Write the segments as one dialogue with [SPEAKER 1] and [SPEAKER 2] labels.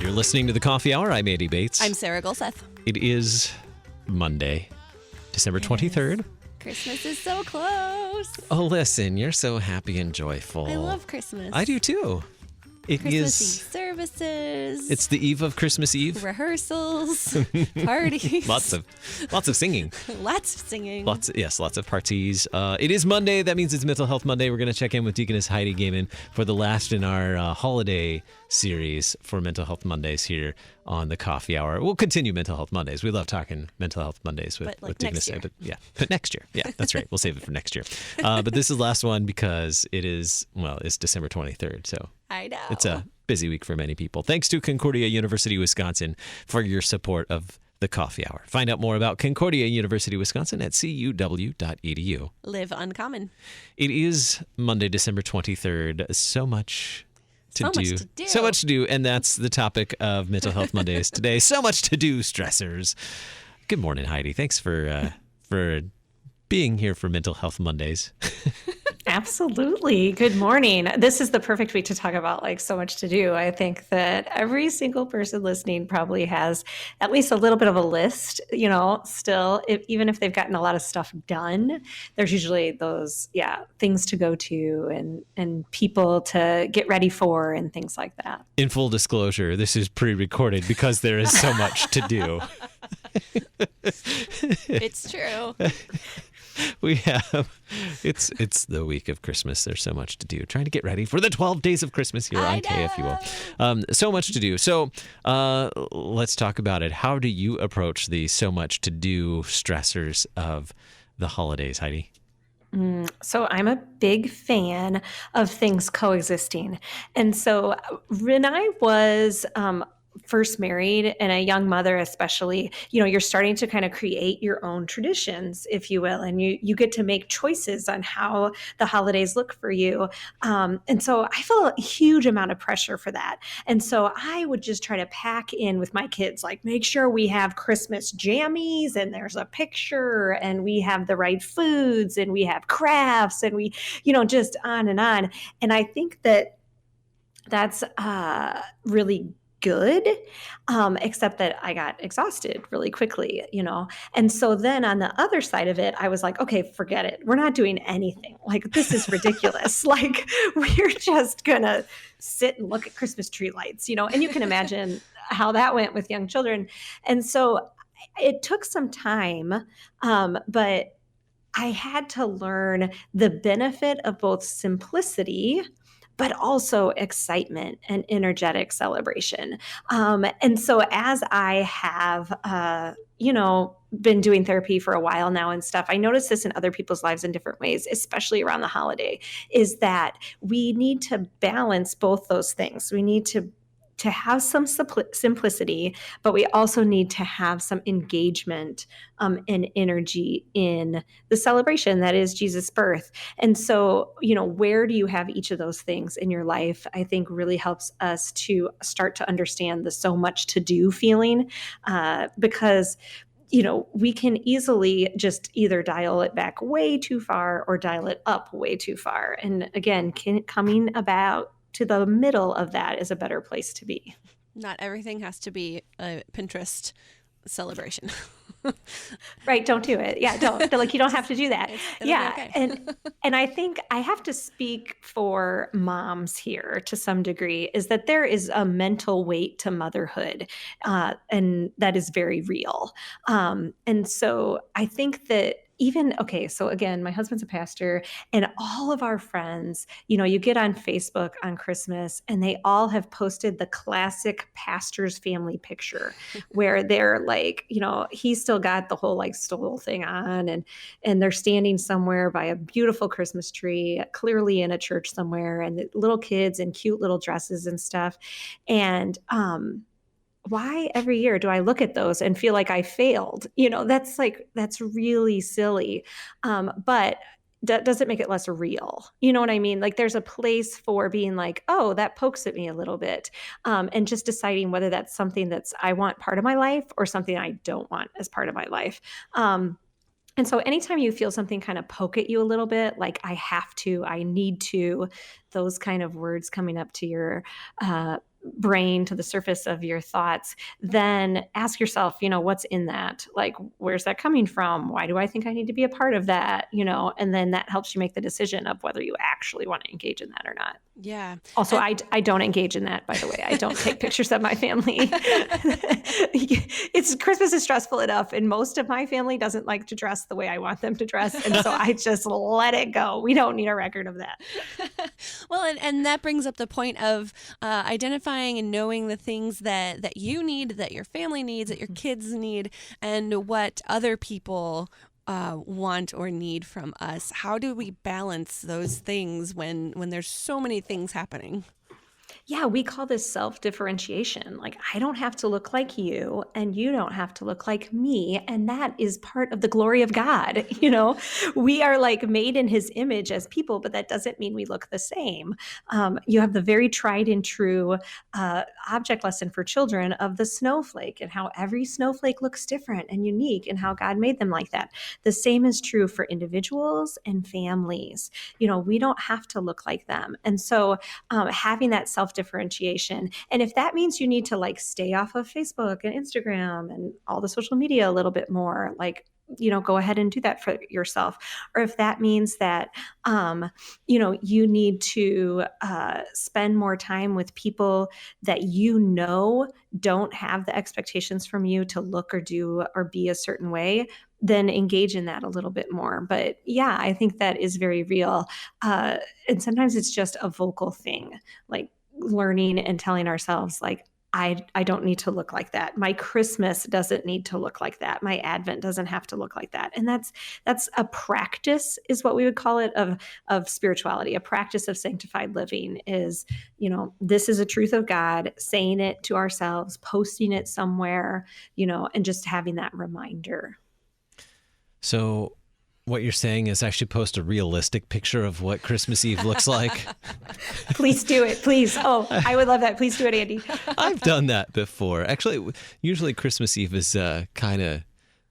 [SPEAKER 1] You're listening to the Coffee Hour. I'm Andy Bates.
[SPEAKER 2] I'm Sarah Gulseth.
[SPEAKER 1] It is Monday, December 23rd.
[SPEAKER 2] Christmas is so close.
[SPEAKER 1] Oh, listen, you're so happy and joyful.
[SPEAKER 2] I love Christmas.
[SPEAKER 1] I do too.
[SPEAKER 2] Christmas Eve services.
[SPEAKER 1] It's the eve of Christmas Eve.
[SPEAKER 2] Rehearsals, parties.
[SPEAKER 1] Lots of singing.
[SPEAKER 2] Lots of singing.
[SPEAKER 1] Lots of parties. It is Monday. That means it's Mental Health Monday. We're going to check in with Deaconess Heidi Goehmann for the last in our holiday series for Mental Health Mondays here on the Coffee Hour. We'll continue Mental Health Mondays. We love talking Mental Health Mondays with Deaconess Heidi. But next year. Yeah, that's right. We'll save it for next year. But this is the last one because it's December 23rd. So
[SPEAKER 2] I know.
[SPEAKER 1] It's a busy week for many people. Thanks to Concordia University, Wisconsin for your support of the Coffee Hour. Find out more about Concordia University, Wisconsin at cuw.edu.
[SPEAKER 2] Live uncommon.
[SPEAKER 1] It is Monday, December 23rd. So much to do.
[SPEAKER 2] So much to do.
[SPEAKER 1] And that's the topic of Mental Health Mondays today. So much to do, stressors. Good morning, Heidi. Thanks for being here for Mental Health Mondays.
[SPEAKER 3] Absolutely. Good morning. This is the perfect week to talk about so much to do. I think that every single person listening probably has at least a little bit of a list, still, even if they've gotten a lot of stuff done, there's usually those, things to go to and people to get ready for and things like that.
[SPEAKER 1] In full disclosure, this is pre-recorded because there is so much to do.
[SPEAKER 2] It's true.
[SPEAKER 1] We have, it's the week of Christmas. There's so much to do. Trying to get ready for the 12 days of Christmas here on KFUO. So much to do. So let's talk about it. How do you approach the so much to do stressors of the holidays, Heidi?
[SPEAKER 3] So I'm a big fan of things coexisting. And so when I was first married and a young mother especially, you're starting to kind of create your own traditions, if you will, and you get to make choices on how the holidays look for you. And so I feel a huge amount of pressure for that. And so I would just try to pack in with my kids, make sure we have Christmas jammies and there's a picture and we have the right foods and we have crafts and we, just on and on. And I think that that's really good, except that I got exhausted really quickly, And so then on the other side of it, I was like, okay, forget it. We're not doing anything. This is ridiculous. We're just going to sit and look at Christmas tree lights, and you can imagine how that went with young children. And so it took some time, but I had to learn the benefit of both simplicity but also excitement and energetic celebration. And so as I have, been doing therapy for a while now and stuff, I notice this in other people's lives in different ways, especially around the holiday, is that we need to balance both those things. We need to have some simplicity, but we also need to have some engagement and energy in the celebration that is Jesus' birth. And so, where do you have each of those things in your life? I think really helps us to start to understand the so much to do feeling, because we can easily just either dial it back way too far or dial it up way too far. And again, coming about to the middle of that is a better place to be.
[SPEAKER 2] Not everything has to be a Pinterest celebration.
[SPEAKER 3] Right. Don't do it. Yeah. Don't you don't have to do that. Yeah.
[SPEAKER 2] Okay.
[SPEAKER 3] And I think I have to speak for moms here to some degree, is that there is a mental weight to motherhood. And that is very real. And so I think that so again, my husband's a pastor and all of our friends, you get on Facebook on Christmas and they all have posted the classic pastor's family picture where they're he's still got the whole stole thing on and they're standing somewhere by a beautiful Christmas tree, clearly in a church somewhere, and the little kids in cute little dresses and stuff. And, why every year do I look at those and feel like I failed? That's really silly. But that doesn't make it less real. You know what I mean? There's a place for being oh, that pokes at me a little bit. And just deciding whether that's something that's I want part of my life or something I don't want as part of my life. And so anytime you feel something kind of poke at you a little bit, like I have to, I need to, those kind of words coming up to your brain, to the surface of your thoughts, then ask yourself, what's in that? Like, where's that coming from? Why do I think I need to be a part of that? And then that helps you make the decision of whether you actually want to engage in that or not.
[SPEAKER 2] Yeah.
[SPEAKER 3] Also, I don't engage in that, by the way. I don't take pictures of my family. Christmas is stressful enough, and most of my family doesn't like to dress the way I want them to dress. And so I just let it go. We don't need a record of that.
[SPEAKER 2] Well, and that brings up the point of identifying and knowing the things that you need, that your family needs, that your kids need, and what other people want or need from us. How do we balance those things when there's so many things happening?
[SPEAKER 3] Yeah, we call this self-differentiation. Like, I don't have to look like you, and you don't have to look like me. And that is part of the glory of God. We are like made in his image as people, but that doesn't mean we look the same. You have the very tried and true object lesson for children of the snowflake, and how every snowflake looks different and unique, and how God made them like that. The same is true for individuals and families. We don't have to look like them. And so having that self-differentiation. And if that means you need to like stay off of Facebook and Instagram and all the social media a little bit more, like, go ahead and do that for yourself. Or if that means that, you need to spend more time with people that don't have the expectations from you to look or do or be a certain way, then engage in that a little bit more. But yeah, I think that is very real. And sometimes it's just a vocal thing, like learning and telling ourselves, like, I don't need to look like that. My Christmas doesn't need to look like that. My Advent doesn't have to look like that. And that's a practice, is what we would call it, of spirituality. A practice of sanctified living is, this is a truth of God, saying it to ourselves, posting it somewhere, and just having that reminder.
[SPEAKER 1] So what you're saying is I should post a realistic picture of what Christmas Eve looks like.
[SPEAKER 3] Please do it. Please. Oh, I would love that. Please do it, Andy.
[SPEAKER 1] I've done that before. Actually, usually Christmas Eve is kind of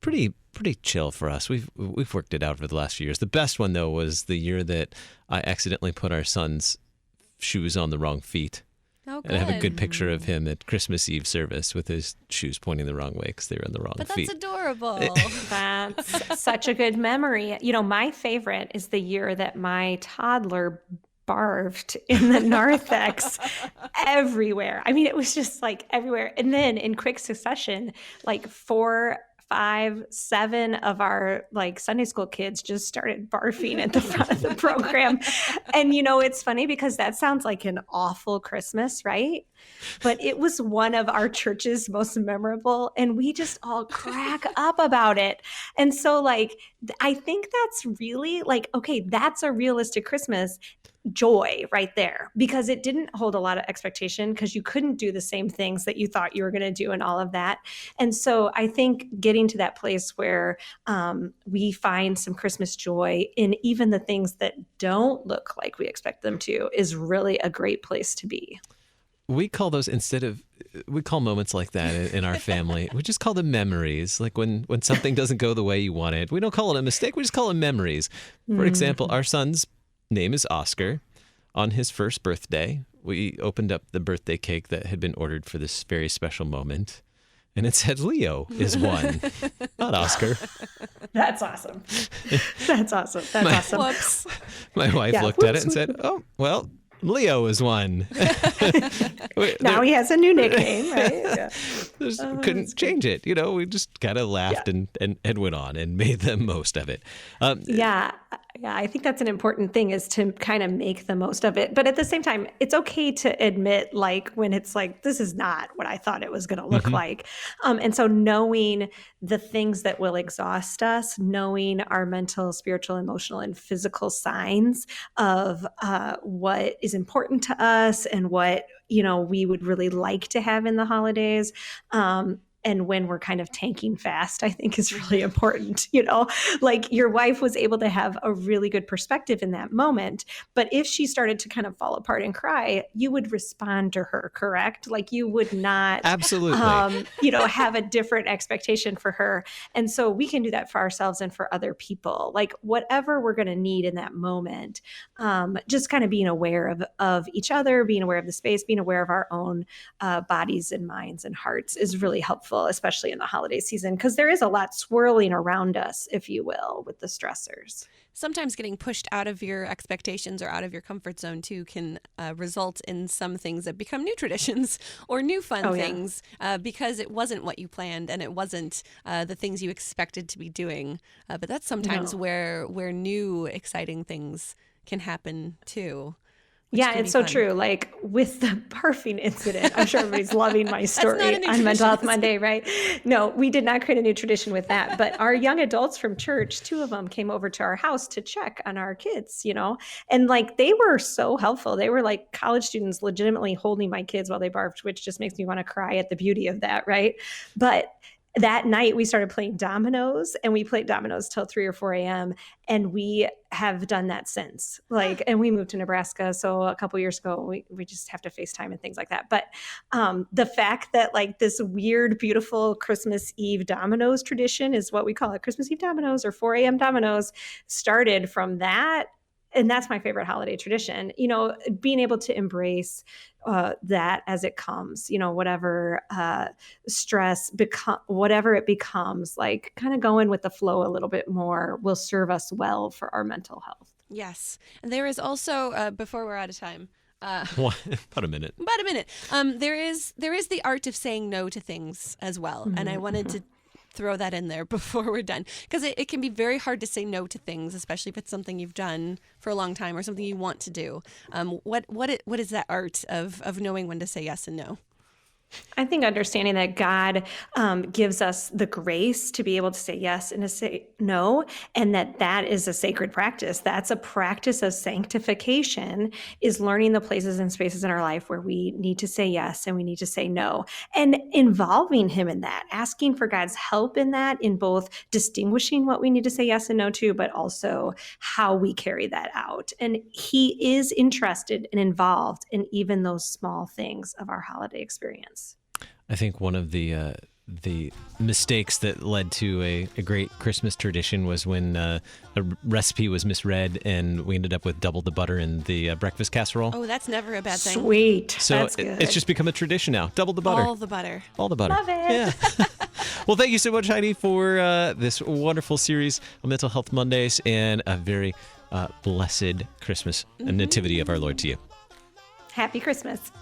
[SPEAKER 1] pretty chill for us. We've worked it out over the last few years. The best one, though, was the year that I accidentally put our son's shoes on the wrong feet.
[SPEAKER 2] Oh, good.
[SPEAKER 1] And I have a good picture of him at Christmas Eve service with his shoes pointing the wrong way because they were on the wrong feet.
[SPEAKER 2] But that's adorable.
[SPEAKER 3] That's such a good memory. My favorite is the year that my toddler barfed in the narthex everywhere. I mean, it was just like everywhere. And then in quick succession, like 4, 5, 7 of our like Sunday school kids just started barfing at the front of the program. And it's funny because that sounds like an awful Christmas, right? But it was one of our church's most memorable, and we just all crack up about it. And so like, I think that's really like, okay, that's a realistic Christmas joy right there, because it didn't hold a lot of expectation, because you couldn't do the same things that you thought you were going to do and all of that. And so I think getting to that place where we find some Christmas joy in even the things that don't look like we expect them to is really a great place to be.
[SPEAKER 1] We call those, we call moments like that in our family, we just call them memories. Like when something doesn't go the way you want it, we don't call it a mistake, we just call them memories. For example, our son's name is Oscar. On his first birthday, we opened up the birthday cake that had been ordered for this very special moment, and it said Leo is one, not Oscar.
[SPEAKER 3] That's awesome. That's awesome. That's awesome.
[SPEAKER 2] Whoops.
[SPEAKER 1] My wife looked at it and said, "Oh, well, Leo is one."
[SPEAKER 3] Now he has a new nickname, right? Yeah.
[SPEAKER 1] Couldn't change it. We just kind of laughed and went on and made the most of it.
[SPEAKER 3] Yeah, I think that's an important thing, is to kind of make the most of it. But at the same time, it's okay to admit, like, when it's like, this is not what I thought it was going to look like. And so knowing the things that will exhaust us, knowing our mental, spiritual, emotional, and physical signs of what is important to us and what, we would really like to have in the holidays. and when we're kind of tanking fast, I think is really important. You know, like your wife was able to have a really good perspective in that moment. But if she started to kind of fall apart and cry, you would respond to her, correct? Like you would not,
[SPEAKER 1] Absolutely.
[SPEAKER 3] you know, have a different expectation for her. And so we can do that for ourselves and for other people. Like whatever we're going to need in that moment, just kind of being aware of each other, being aware of the space, being aware of our own bodies and minds and hearts is really helpful, especially in the holiday season, because there is a lot swirling around us, if you will, with the stressors.
[SPEAKER 2] Sometimes getting pushed out of your expectations or out of your comfort zone too can result in some things that become new traditions or new fun things because it wasn't what you planned and it wasn't the things you expected to be doing. But that's sometimes where new exciting things can happen too.
[SPEAKER 3] Yeah, it's so true. Like with the barfing incident, I'm sure everybody's loving my story on Mental Health Monday, right? No, we did not create a new tradition with that. But our young adults from church, 2 of them came over to our house to check on our kids, you know, and like they were so helpful. They were like college students legitimately holding my kids while they barfed, which just makes me want to cry at the beauty of that, right? But that night we started playing dominoes and we played dominoes till 3 or 4 a.m. And we have done that since. Like, and we moved to Nebraska. So a couple years ago, we just have to FaceTime and things like that. But the fact that like this weird, beautiful Christmas Eve dominoes tradition is what we call it, Christmas Eve dominoes or 4 a.m. dominoes, started from that. And that's my favorite holiday tradition, you know, being able to embrace that as it comes, you know, whatever stress, whatever it becomes, like kind of going with the flow a little bit more will serve us well for our mental health.
[SPEAKER 2] Yes. And there is also, before we're out of time,
[SPEAKER 1] About a minute.
[SPEAKER 2] There is the art of saying no to things as well. And I wanted to throw that in there before we're done, because it can be very hard to say no to things, especially if it's something you've done for a long time or something you want to do. What is that art of knowing when to say yes and no?
[SPEAKER 3] I think understanding that God gives us the grace to be able to say yes and to say no, and that is a sacred practice. That's a practice of sanctification, is learning the places and spaces in our life where we need to say yes and we need to say no, and involving Him in that, asking for God's help in that, in both distinguishing what we need to say yes and no to, but also how we carry that out. And He is interested and involved in even those small things of our holiday experience.
[SPEAKER 1] I think one of the mistakes that led to a great Christmas tradition was when a recipe was misread and we ended up with double the butter in the breakfast casserole.
[SPEAKER 2] Oh, that's never a bad thing.
[SPEAKER 3] Sweet.
[SPEAKER 1] So
[SPEAKER 3] that's good.
[SPEAKER 1] It's just become a tradition now. Double the butter.
[SPEAKER 2] All the butter.
[SPEAKER 1] All the butter.
[SPEAKER 3] Love it.
[SPEAKER 1] Yeah. Well, thank you so much, Heidi, for this wonderful series on Mental Health Mondays, and a very blessed Christmas and nativity of our Lord to you.
[SPEAKER 3] Happy Christmas.